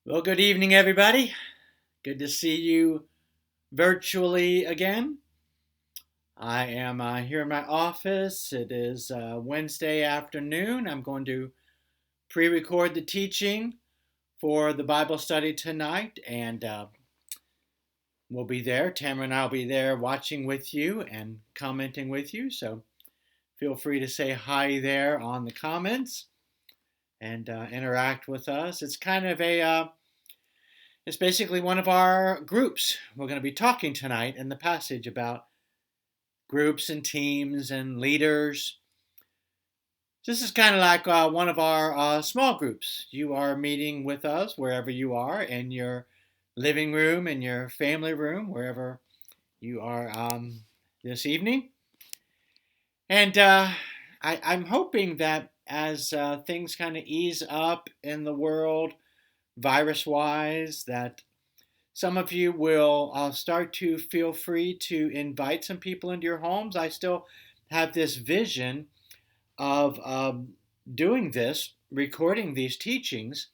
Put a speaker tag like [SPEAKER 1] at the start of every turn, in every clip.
[SPEAKER 1] Well, good evening, everybody. Good to see you virtually again. I am here in my office. It is Wednesday afternoon. I'm going to pre record the teaching for the Bible study tonight, and we'll be there. Tamara and I will be there watching with you and commenting with you. So feel free to say hi there on the comments and interact with us. It's basically one of our groups. We're going to be talking tonight in the passage about groups and teams and leaders. This is kind of like one of our small groups. You are meeting with us wherever you are, in your living room, in your family room, wherever you are this evening. And I'm hoping that as things kind of ease up in the world, virus wise, that some of you will start to feel free to invite some people into your homes. I still have this vision of doing this, recording these teachings,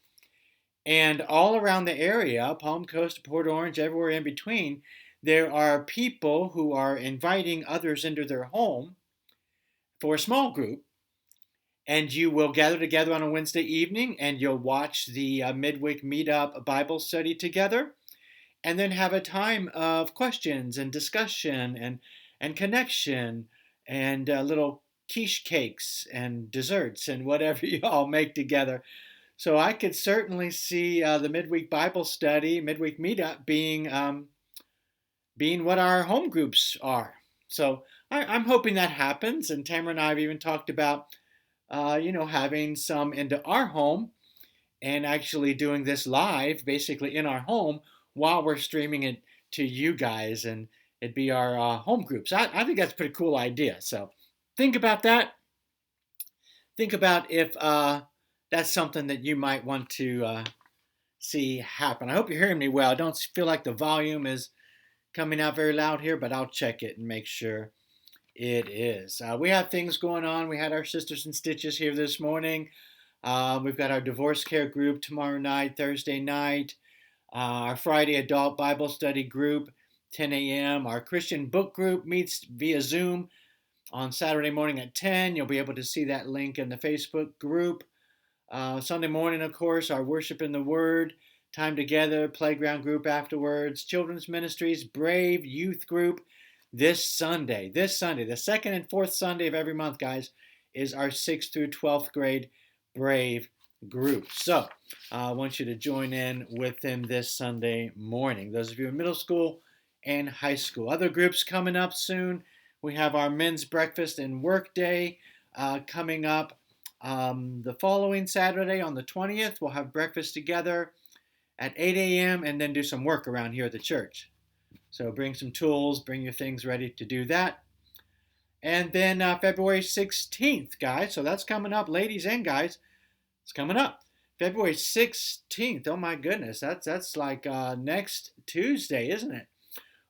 [SPEAKER 1] and all around the area, Palm Coast, Port Orange, everywhere in between, there are people who are inviting others into their home for a small group, and you will gather together on a Wednesday evening and you'll watch the midweek MeetUp Bible study together and then have a time of questions and discussion and connection and little quiche cakes and desserts and whatever you all make together. So I could certainly see the midweek Bible study, midweek meetup being what our home groups are. So I'm hoping that happens. And Tamara and I have even talked about, having some into our home and actually doing this live, basically in our home, while we're streaming it to you guys, and it'd be our home groups. I think that's a pretty cool idea. So think about that. Think about if that's something that you might want to see happen. I hope you're hearing me well. I don't feel like the volume is coming out very loud here, but I'll check it and make sure it is. We have things going on. We had our Sisters in Stitches here this morning. We've got our divorce care group tomorrow night, Thursday night. Our Friday adult Bible study group, 10 a.m. Our Christian book group meets via Zoom on Saturday morning at 10. You'll be able to see that link in the Facebook group. Sunday morning, of course, our Worship in the Word, time together, playground group afterwards, children's ministries, Brave youth group. This Sunday, the second and fourth Sunday of every month, guys, is our 6th through 12th grade Brave group. So I want you to join in with them this Sunday morning. Those of you in middle school and high school. Other groups coming up soon. We have our men's breakfast and work day coming up the following Saturday on the 20th. We'll have breakfast together at 8 a.m. and then do some work around here at the church. So bring some tools, bring your things ready to do that. And then February 16th, guys. So that's coming up, ladies and guys. It's coming up. February 16th. Oh my goodness. That's like next Tuesday, isn't it?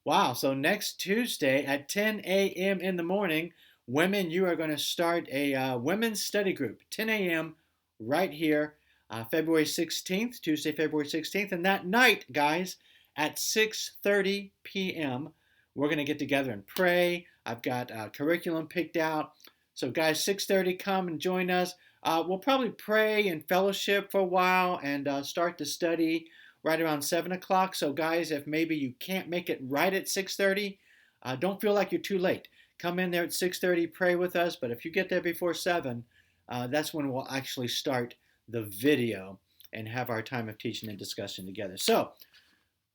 [SPEAKER 1] Wow. So next Tuesday at 10 a.m. in the morning, women, you are going to start a women's study group. 10 a.m. right here, February 16th, Tuesday, February 16th. And that night, guys, at 6:30 p.m., we're going to get together and pray. I've got curriculum picked out. So guys, 6:30, come and join us. We'll probably pray and fellowship for a while and start the study right around 7 o'clock. So guys, if maybe you can't make it right at 6:30, don't feel like you're too late. Come in there at 6:30, pray with us. But if you get there before 7, that's when we'll actually start the video and have our time of teaching and discussion together. So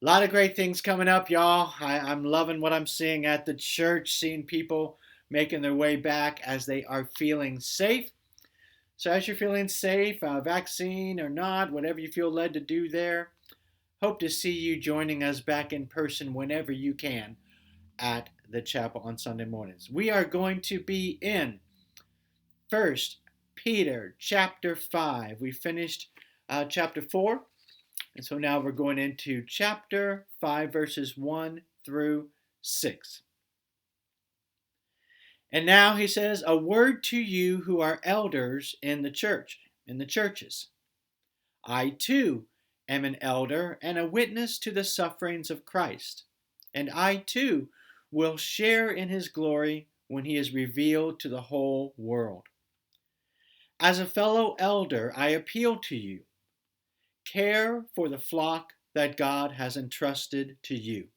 [SPEAKER 1] a lot of great things coming up, y'all. I'm loving what I'm seeing at the church, seeing people making their way back as they are feeling safe. So as you're feeling safe, vaccine or not, whatever you feel led to do there, hope to see you joining us back in person whenever you can at the chapel on Sunday mornings. We are going to be in 1 Peter chapter 5. We finished chapter 4. And so now we're going into chapter 5, verses 1 through 6. And now he says, a word to you who are elders in the church, in the churches. I too am an elder and a witness to the sufferings of Christ, and I too will share in his glory when he is revealed to the whole world. As a fellow elder, I appeal to you. Care for the flock that God has entrusted to you.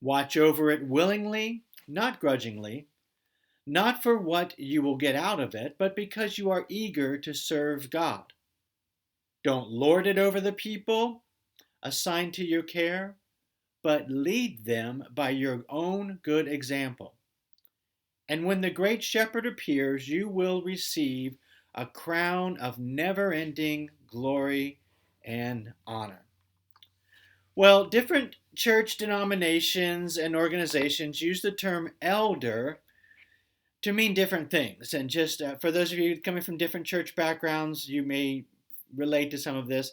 [SPEAKER 1] Watch over it willingly, not grudgingly, not for what you will get out of it, but because you are eager to serve God. Don't lord it over the people assigned to your care, but lead them by your own good example. And when the great shepherd appears, you will receive a crown of never-ending glory and honor. Well, different church denominations and organizations use the term elder to mean different things. And just for those of you coming from different church backgrounds, you may relate to some of this.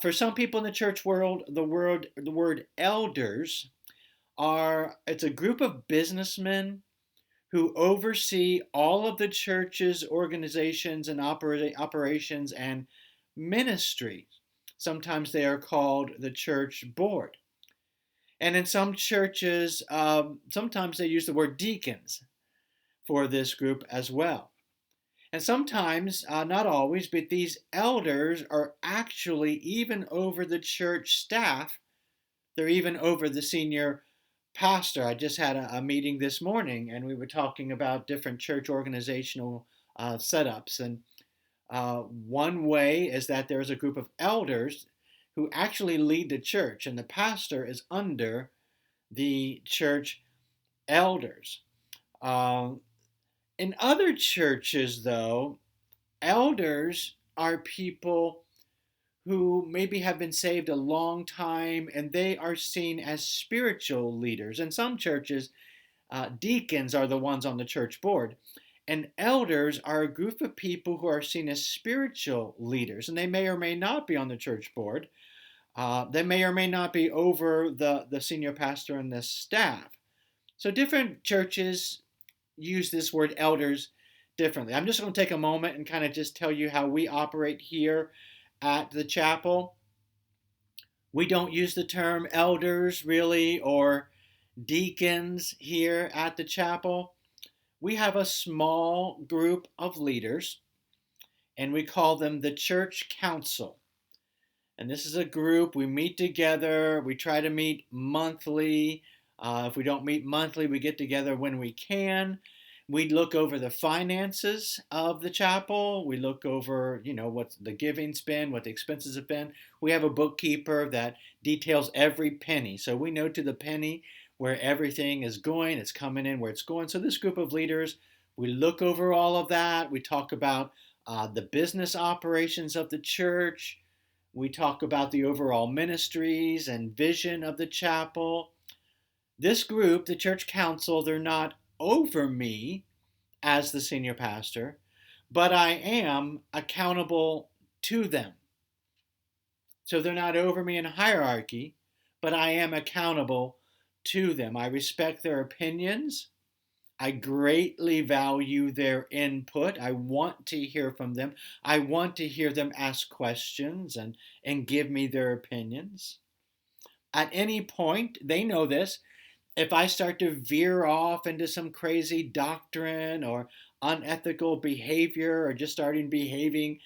[SPEAKER 1] For some people in the church world, the word elders it's a group of businessmen who oversee all of the church's organizations and operations and ministries. Sometimes they are called the church board. And in some churches, sometimes they use the word deacons for this group as well. And sometimes, not always, but these elders are actually even over the church staff. They're even over the senior pastor. I just had a meeting this morning, and we were talking about different church organizational setups. And one way is that there's a group of elders who actually lead the church, and the pastor is under the church elders. In other churches, though, elders are people who maybe have been saved a long time and they are seen as spiritual leaders. In some churches, deacons are the ones on the church board, and elders are a group of people who are seen as spiritual leaders, and they may or may not be on the church board. They may or may not be over the senior pastor and the staff. So different churches use this word elders differently. I'm just going to take a moment and kind of just tell you how we operate here at the chapel. We don't use the term elders really or deacons here at the chapel. We have a small group of leaders, and we call them the church council. And this is a group, we meet together, we try to meet monthly. If we don't meet monthly, we get together when we can. We look over the finances of the chapel. We look over, what the giving's been, what the expenses have been. We have a bookkeeper that details every penny. So we know to the penny where everything is going, it's coming in where it's going. So this group of leaders, we look over all of that. We talk about the business operations of the church. We talk about the overall ministries and vision of the chapel. This group, the church council, they're not over me as the senior pastor, but I am accountable to them. So they're not over me in hierarchy, but I am accountable to them. I respect their opinions. I greatly value their input. I want to hear from them. I want to hear them ask questions and give me their opinions. At any point, they know this, if I start to veer off into some crazy doctrine or unethical behavior or just starting behaving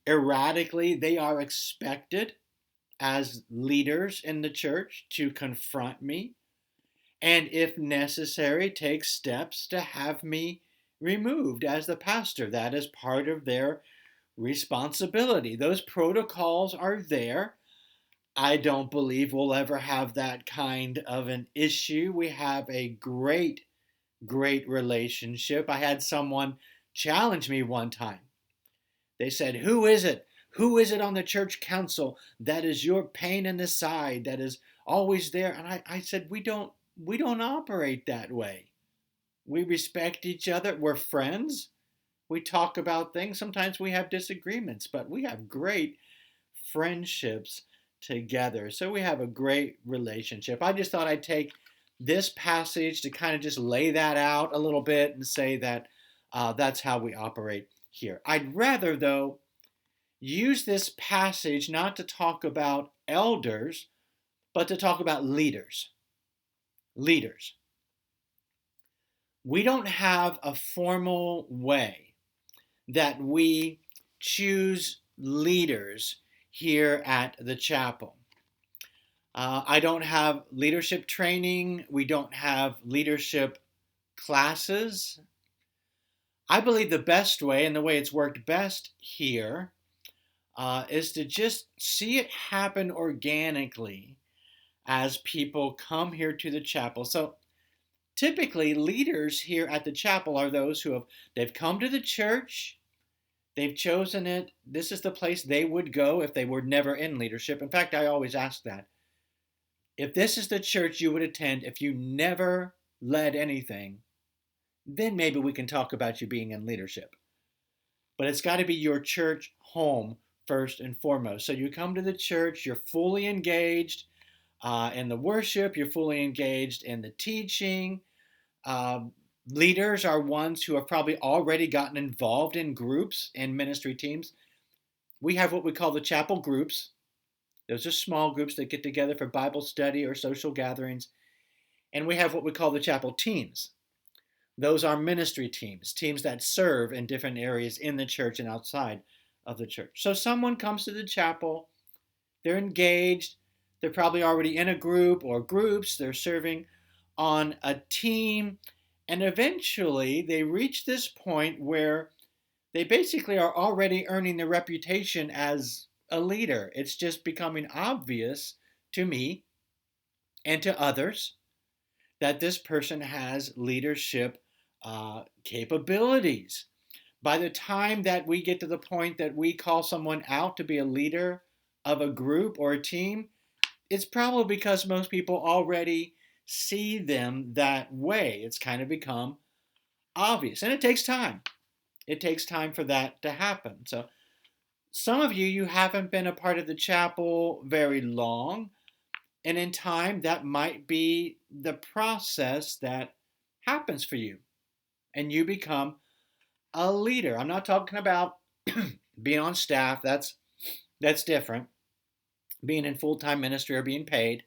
[SPEAKER 1] erratically, they are expected as leaders in the church to confront me and, if necessary, take steps to have me removed as the pastor. That is part of their responsibility. Those protocols are there. I don't believe we'll ever have that kind of an issue. We have a great relationship. I had someone challenge me one time. They said, who is it? Who is it on the church council that is your pain in the side, that is always there? And I said, we don't operate that way. We respect each other. We're friends. We talk about things. Sometimes we have disagreements, but we have great friendships together. So we have a great relationship. I just thought I'd take this passage to kind of just lay that out a little bit and say that that's how we operate here. I'd rather, though, use this passage not to talk about elders, but to talk about leaders. Leaders. We don't have a formal way that we choose leaders here at the chapel. I don't have leadership training. We don't have leadership classes. I believe the best way, and the way it's worked best here, is to just see it happen organically as people come here to the chapel. So typically, leaders here at the chapel are those they've come to the church, they've chosen it. This is the place they would go if they were never in leadership. In fact, I always ask that. If this is the church you would attend if you never led anything, then maybe we can talk about you being in leadership. But it's got to be your church home first and foremost. So you come to the church, you're fully engaged in the worship, you're fully engaged in the teaching. Leaders are ones who have probably already gotten involved in groups and ministry teams. We have what we call the chapel groups. Those are small groups that get together for Bible study or social gatherings. And we have what we call the chapel teams. Those are ministry teams, teams that serve in different areas in the church and outside of the church. So someone comes to the chapel, they're engaged, they're probably already in a group or groups, they're serving on a team, and eventually they reach this point where they basically are already earning their reputation as a leader. It's just becoming obvious to me and to others that this person has leadership capabilities. By the time that we get to the point that we call someone out to be a leader of a group or a team, it's probably because most people already see them that way. It's kind of become obvious. And it takes time. It takes time for that to happen. So some of you haven't been a part of the chapel very long. And in time, that might be the process that happens for you. And you become a leader. I'm not talking about being on staff. That's different. Being in full-time ministry or being paid.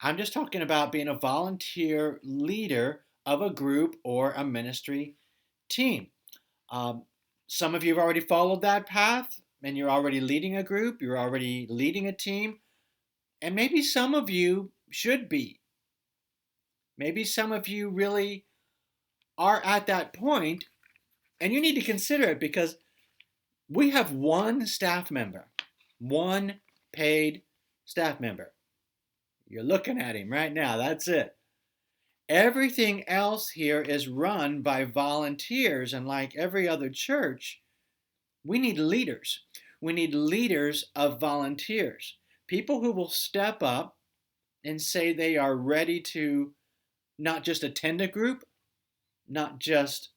[SPEAKER 1] I'm just talking about being a volunteer leader of a group or a ministry team. Some of you have already followed that path, and you're already leading a group. You're already leading a team. And maybe some of you should be. Maybe some of you really are at that point, and you need to consider it because we have one staff member, one paid staff member. You're looking at him right now. That's it. Everything else here is run by volunteers, and like every other church, we need leaders. We need leaders of volunteers. People who will step up and say they are ready to not just attend a group, not just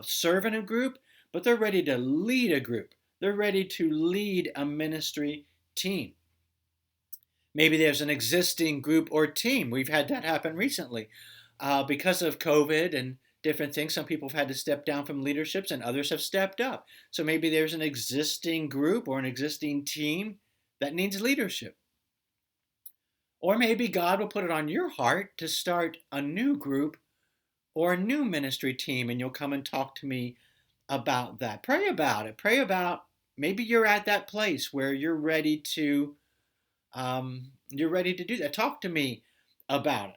[SPEAKER 1] serve in a group, but they're ready to lead a group. They're ready to lead a ministry team. Maybe there's an existing group or team. We've had that happen recently. Because of COVID and different things, some people have had to step down from leaderships and others have stepped up. So maybe there's an existing group or an existing team that needs leadership. Or maybe God will put it on your heart to start a new group or a new ministry team, and you'll come and talk to me about that. Pray about it. Pray about maybe you're at that place where you're ready to do that. Talk to me about it.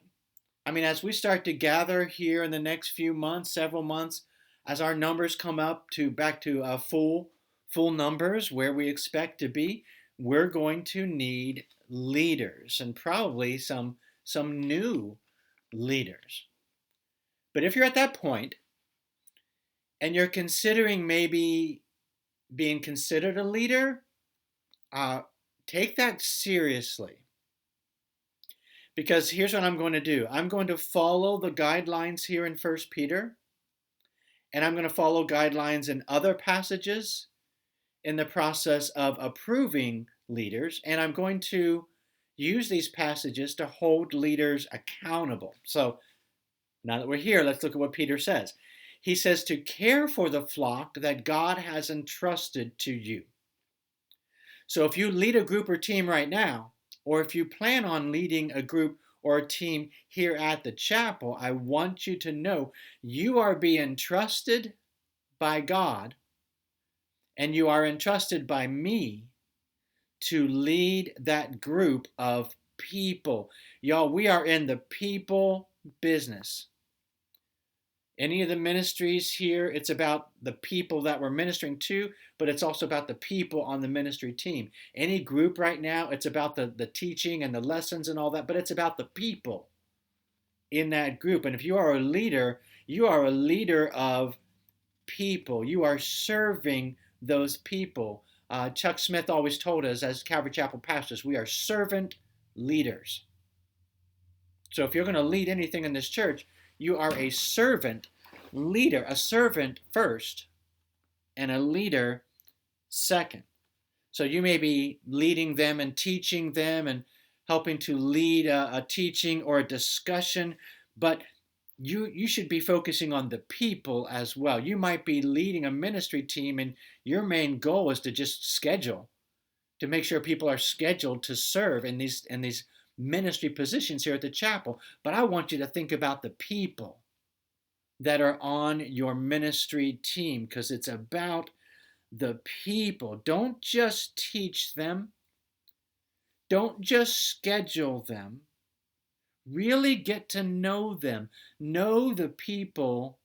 [SPEAKER 1] I mean, as we start to gather here in the next few months, several months, as our numbers come up to back to full numbers where we expect to be, we're going to need leaders and probably some new leaders. But if you're at that point and you're considering maybe being considered a leader, take that seriously. Because here's what I'm going to do. I'm going to follow the guidelines here in 1 Peter, and I'm going to follow guidelines in other passages in the process of approving leaders, and I'm going to use these passages to hold leaders accountable. So now that we're here, let's look at what Peter says. He says to care for the flock that God has entrusted to you. So if you lead a group or team right now, or if you plan on leading a group or a team here at the chapel, I want you to know you are being trusted by God and you are entrusted by me to lead that group of people. Y'all, we are in the people business. Any of the ministries here, it's about the people that we're ministering to, but it's also about the people on the ministry team. Any group right now, it's about the teaching and the lessons and all that, but it's about the people in that group. And if you are a leader of people. You are serving those people. Chuck Smith always told us, as Calvary Chapel pastors, we are servant leaders. So if you're going to lead anything in this church, you are a servant leader, a servant first, and a leader second. So you may be leading them and teaching them and helping to lead a teaching or a discussion, but you should be focusing on the people as well. You might be leading a ministry team and your main goal is to just schedule, to make sure people are scheduled to serve in these ministry positions here at the chapel. But I want you to think about the people that are on your ministry team, because it's about the people. Don't just teach them. Don't just schedule them. Really get to know them. Know the people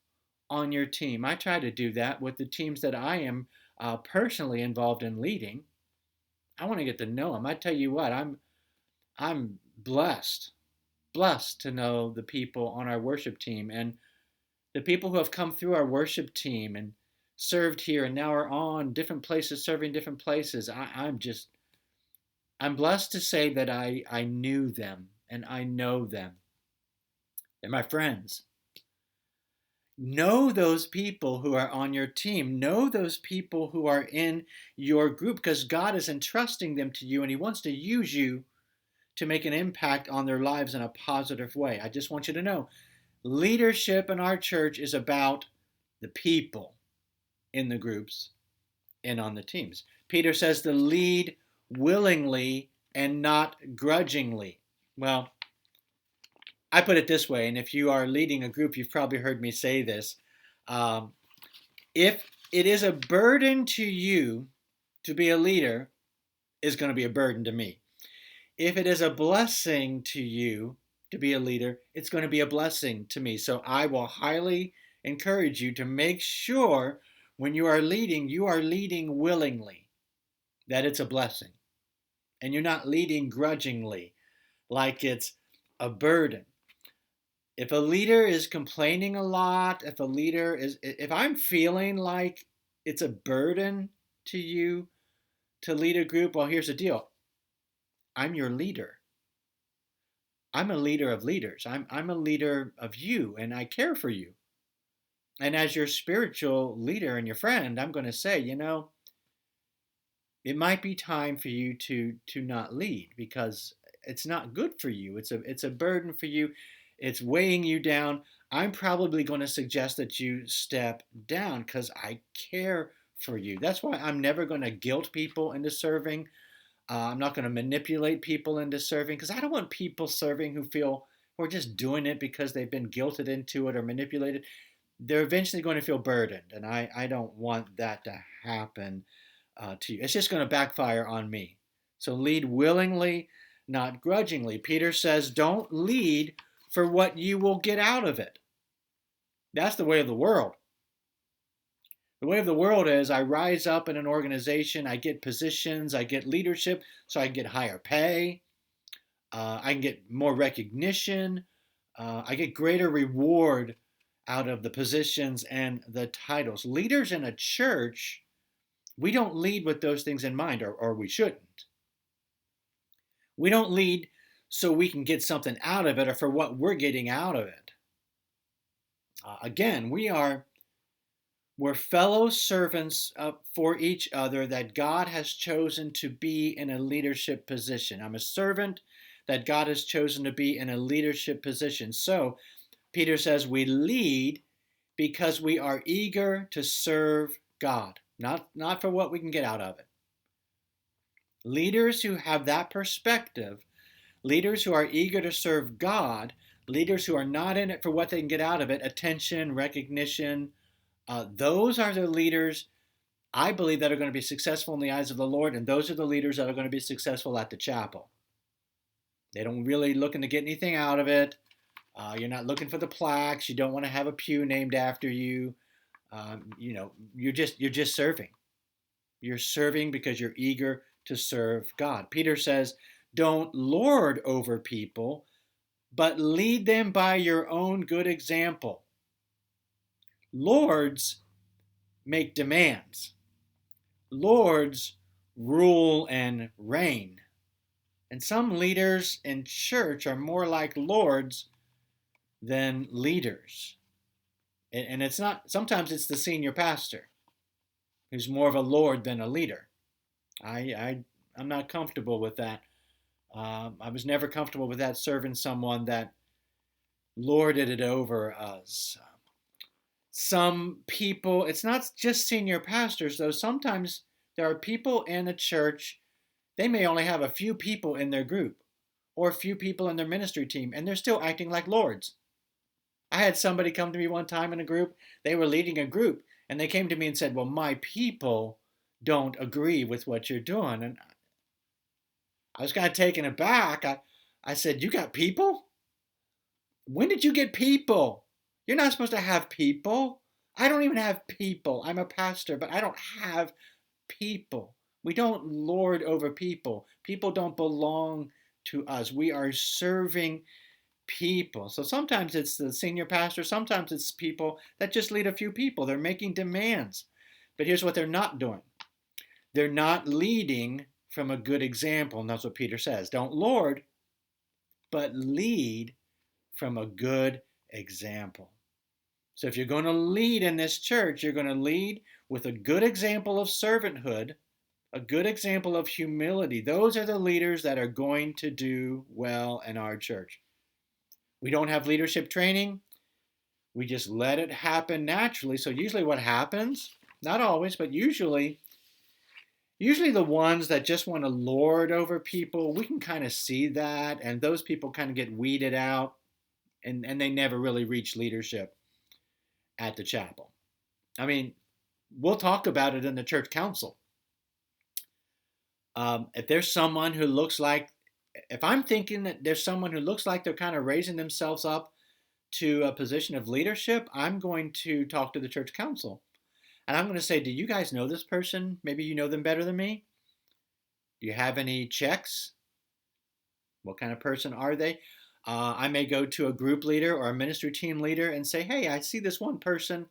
[SPEAKER 1] on your team. I try to do that with the teams that I am personally involved in leading. I want to get to know them. I tell you what, I'm blessed to know the people on our worship team and the people who have come through our worship team and served here and now are on different places, serving different places. I'm blessed to say that I knew them and I know them. They're my friends. Know those people who are on your team. Know those people who are in your group, because God is entrusting them to you and He wants to use you to make an impact on their lives in a positive way. I just want you to know, leadership in our church is about the people in the groups and on the teams. Peter says to lead willingly and not grudgingly. Well, I put it this way, and if you are leading a group, you've probably heard me say this. If it is a burden to you to be a leader, it's going to be a burden to me. If it is a blessing to you to be a leader, it's going to be a blessing to me. So I will highly encourage you to make sure when you are leading willingly, that it's a blessing. And you're not leading grudgingly, like it's a burden. If a leader is complaining a lot, if I'm feeling like it's a burden to you to lead a group, well, here's the deal. I'm your leader. I'm a leader of leaders. I'm a leader of you, and I care for you. And as your spiritual leader and your friend, I'm going to say, it might be time for you to not lead, because it's not good for you. It's a burden for you. It's weighing you down. I'm probably going to suggest that you step down because I care for you. That's why I'm never going to guilt people into serving. I'm not going to manipulate people into serving, because I don't want people serving who are just doing it because they've been guilted into it or manipulated. They're eventually going to feel burdened, and I don't want that to happen to you. It's just going to backfire on me. So lead willingly, not grudgingly. Peter says, don't lead for what you will get out of it. That's the way of the world. The way of the world is I rise up in an organization, I get positions, I get leadership, so I can get higher pay, I can get more recognition, I get greater reward out of the positions and the titles. Leaders in a church, we don't lead with those things in mind, or we shouldn't. We don't lead so we can get something out of it or for what we're getting out of it. Again, we're fellow servants for each other that God has chosen to be in a leadership position. I'm a servant that God has chosen to be in a leadership position. So Peter says we lead because we are eager to serve God, not for what we can get out of it. Leaders who have that perspective, leaders who are eager to serve God, leaders who are not in it for what they can get out of it, attention, recognition, those are the leaders I believe that are going to be successful in the eyes of the Lord, and those are the leaders that are going to be successful at the chapel. They don't really looking to get anything out of it. You're not looking for the plaques. You don't want to have a pew named after you. You're just serving. You're serving because you're eager to serve God. Peter says, "Don't lord over people, but lead them by your own good example." Lords make demands. Lords rule and reign. And some leaders in church are more like lords than leaders. And it's not, sometimes it's the senior pastor who's more of a lord than a leader. I'm not comfortable with that. I was never comfortable with that, serving someone that lorded it over us. Some people, it's not just senior pastors, though. Sometimes there are people in a church, they may only have a few people in their group or a few people in their ministry team, and they're still acting like lords. I had somebody come to me one time in a group, they were leading a group, and they came to me and said, "Well, my people don't agree with what you're doing." And I was kind of taken aback. I said, "You got people? When did you get people? You're not supposed to have people. I don't even have people. I'm a pastor, but I don't have people. We don't lord over people. People don't belong to us. We are serving people." So sometimes it's the senior pastor, sometimes it's people that just lead a few people. They're making demands. But here's what they're not doing. They're not leading from a good example. And that's what Peter says. Don't lord, but lead from a good example. So if you're going to lead in this church, you're going to lead with a good example of servanthood, a good example of humility. Those are the leaders that are going to do well in our church. We don't have leadership training. We just let it happen naturally. So usually what happens, not always, but usually the ones that just want to lord over people, we can kind of see that, and those people kind of get weeded out, and they never really reach leadership at the chapel. I mean, we'll talk about it in the church council. If there's someone who looks like, if I'm thinking that there's someone who looks like they're kind of raising themselves up to a position of leadership, I'm going to talk to the church council. And I'm going to say, "Do you guys know this person? Maybe you know them better than me. Do you have any checks? What kind of person are they?" I may go to a group leader or a ministry team leader and say, "Hey, I see this one person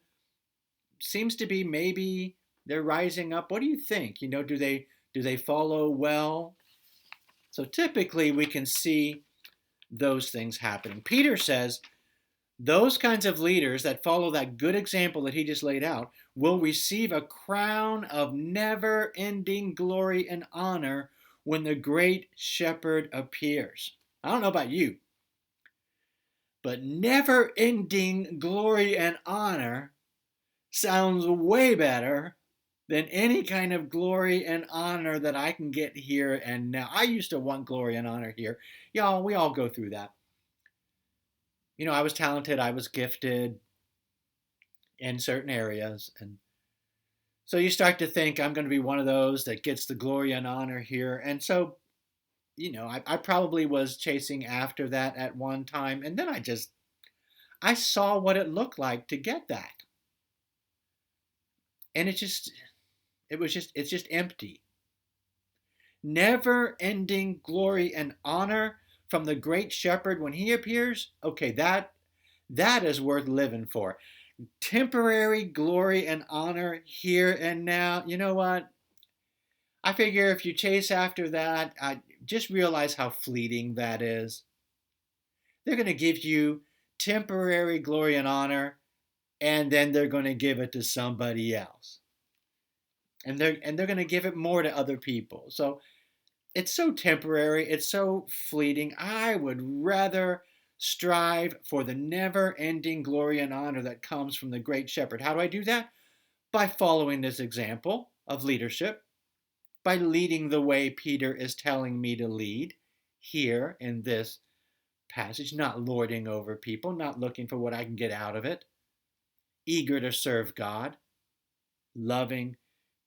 [SPEAKER 1] seems to be, maybe they're rising up. What do you think? Do they follow well?" So typically we can see those things happening. Peter says those kinds of leaders that follow that good example that he just laid out will receive a crown of never-ending glory and honor when the great shepherd appears. I don't know about you, but never-ending glory and honor sounds way better than any kind of glory and honor that I can get here and now. I used to want glory and honor here. Y'all, we all go through that. I was talented, I was gifted in certain areas. And so you start to think, I'm going to be one of those that gets the glory and honor here. And so, I probably was chasing after that at one time. And then I saw what it looked like to get that. And it's just empty. Never ending glory and honor from the great shepherd when he appears. Okay, that is worth living for. Temporary glory and honor here and now. You know what? I figure if you chase after that, just realize how fleeting that is. They're going to give you temporary glory and honor, and then they're going to give it to somebody else. And they're going to give it more to other people. So it's so temporary, it's so fleeting. I would rather strive for the never-ending glory and honor that comes from the great shepherd. How do I do that? By following this example of leadership, by leading the way Peter is telling me to lead here in this passage, not lording over people, not looking for what I can get out of it, eager to serve God, loving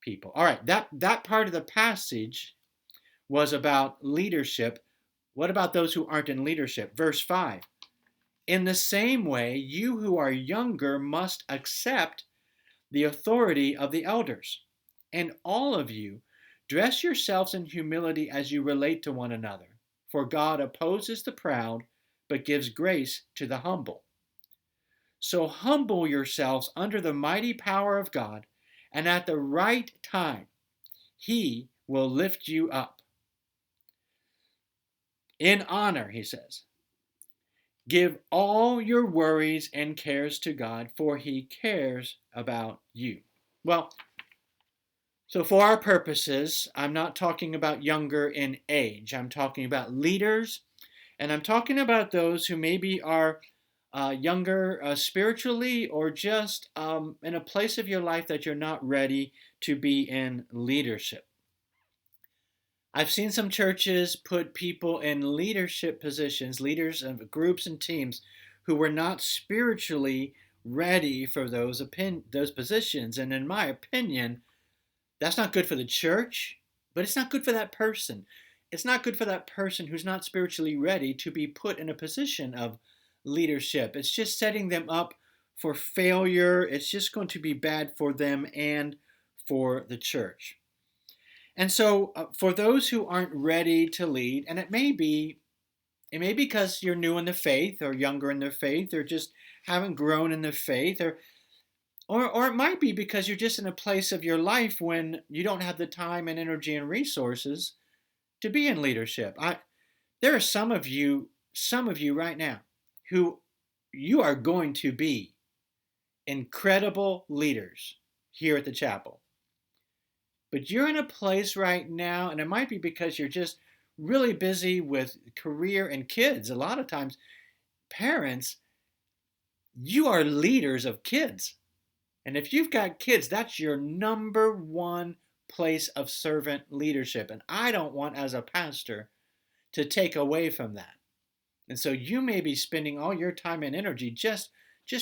[SPEAKER 1] people. All right, that part of the passage was about leadership. What about those who aren't in leadership? Verse 5. In the same way, you who are younger must accept the authority of the elders. And all of you, dress yourselves in humility as you relate to one another. For God opposes the proud, but gives grace to the humble. So humble yourselves under the mighty power of God, and at the right time, He will lift you up. In honor, he says, give all your worries and cares to God, for He cares about you. Well, so for our purposes, I'm not talking about younger in age. I'm talking about leaders, and I'm talking about those who maybe are younger spiritually, or just in a place of your life that you're not ready to be in leadership. I've seen some churches put people in leadership positions, leaders of groups and teams, who were not spiritually ready for those positions. And in my opinion, that's not good for the church, but it's not good for that person. It's not good for that person who's not spiritually ready to be put in a position of leadership. It's just setting them up for failure. It's just going to be bad for them and for the church. And so for those who aren't ready to lead, and it may be because you're new in the faith, or younger in the faith, or just haven't grown in the faith, or it might be because you're just in a place of your life when you don't have the time and energy and resources to be in leadership. There are some of you right now who you are going to be incredible leaders here at the chapel. But you're in a place right now, and it might be because you're just really busy with career and kids. A lot of times, parents, you are leaders of kids. And if you've got kids, that's your number one place of servant leadership. And I don't want, as a pastor, to take away from that. And so you may be spending all your time and energy just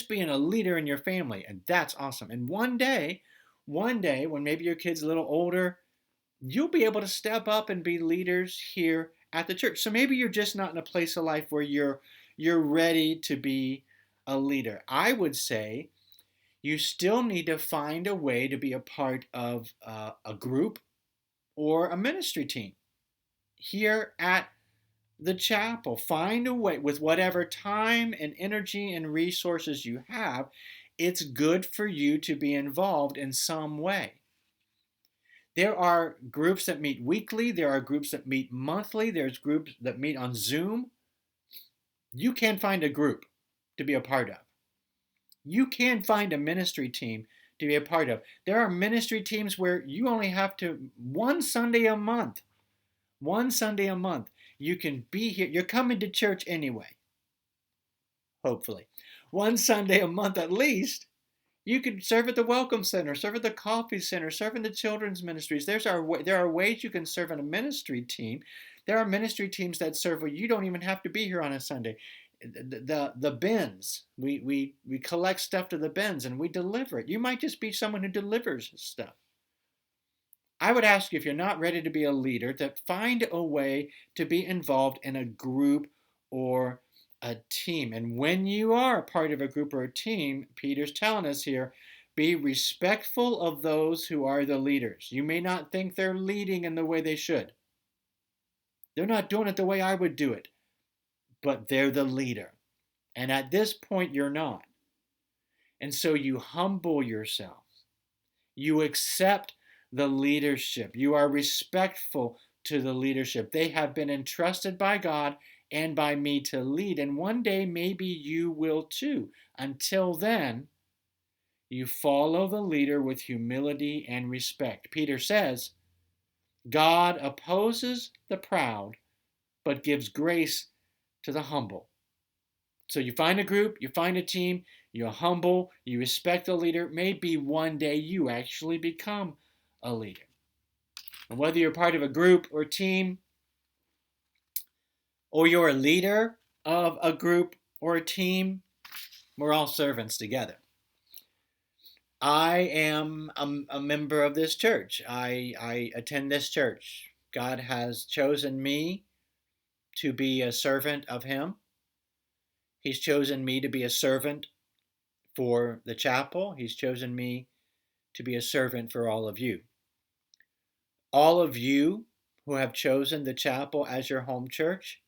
[SPEAKER 1] being a leader in your family. And that's awesome. And one day, when maybe your kid's a little older, you'll be able to step up and be leaders here at the church. So maybe you're just not in a place of life where you're ready to be a leader. I would say you still need to find a way to be a part of a group or a ministry team here at the chapel. Find a way, with whatever time and energy and resources you have. It's good for you to be involved in some way. There are groups that meet weekly. There are groups that meet monthly. There's groups that meet on Zoom. You can find a group to be a part of. You can find a ministry team to be a part of. There are ministry teams where you only have to, one Sunday a month, you can be here. You're coming to church anyway, hopefully. One Sunday a month at least, you could serve at the Welcome Center, serve at the Coffee Center, serve in the children's ministries. There are ways you can serve in a ministry team. There are ministry teams that serve where you don't even have to be here on a Sunday. The bins, we collect stuff to the bins and we deliver it. You might just be someone who delivers stuff. I would ask you, if you're not ready to be a leader, to find a way to be involved in a group or a team. And when you are a part of a group or a team, Peter's telling us here, be respectful of those who are the leaders. You may not think they're leading in the way they should. They're not doing it the way I would do it, but they're the leader. And at this point, you're not. And so you humble yourself. You accept the leadership. You are respectful to the leadership. They have been entrusted by God and by me to lead. And one day, maybe you will too. Until then, you follow the leader with humility and respect. Peter says, God opposes the proud, but gives grace to the humble. So you find a group, you find a team, you're humble, you respect the leader. Maybe one day you actually become a leader. And whether you're part of a group or team, or you're a leader of a group or a team, we're all servants together. I am a member of this church. I attend this church. God has chosen me to be a servant of Him. He's chosen me to be a servant for the chapel. He's chosen me to be a servant for all of you. All of you who have chosen the chapel as your home church,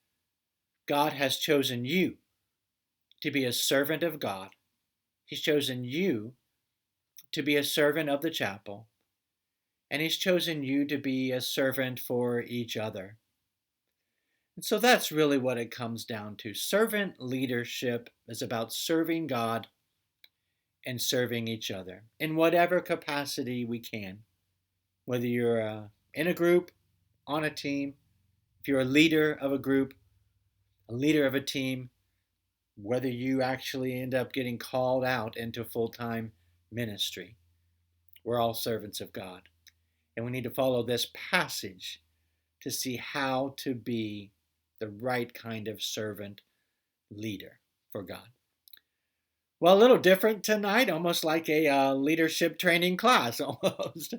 [SPEAKER 1] God has chosen you to be a servant of God. He's chosen you to be a servant of the chapel, and He's chosen you to be a servant for each other. And so that's really what it comes down to. Servant leadership is about serving God and serving each other in whatever capacity we can. Whether you're in a group, on a team, if you're a leader of a group, a leader of a team, whether you actually end up getting called out into full-time ministry. We're all servants of God. And we need to follow this passage to see how to be the right kind of servant leader for God. Well, a little different tonight, almost like a leadership training class almost.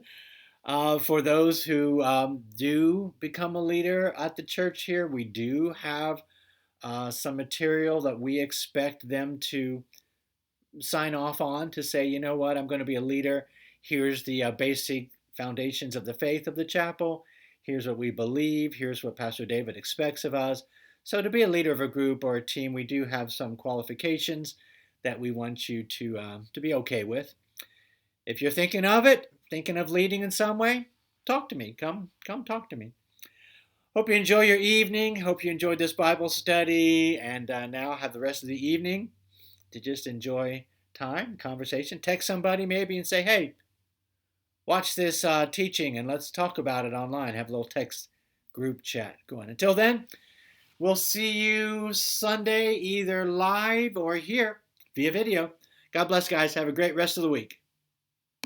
[SPEAKER 1] For those who do become a leader at the church here, we do have some material that we expect them to sign off on to say, you know what, I'm going to be a leader. Here's the basic foundations of the faith of the chapel. Here's what we believe. Here's what Pastor David expects of us. So to be a leader of a group or a team, we do have some qualifications that we want you to be okay with. If you're thinking of it, thinking of leading in some way, talk to me. Come talk to me. Hope you enjoy your evening. Hope you enjoyed this Bible study, and now have the rest of the evening to just enjoy time, conversation. Text somebody maybe and say, hey, watch this teaching and let's talk about it online. Have a little text group chat going. Until then, we'll see you Sunday either live or here via video. God bless, guys. Have a great rest of the week.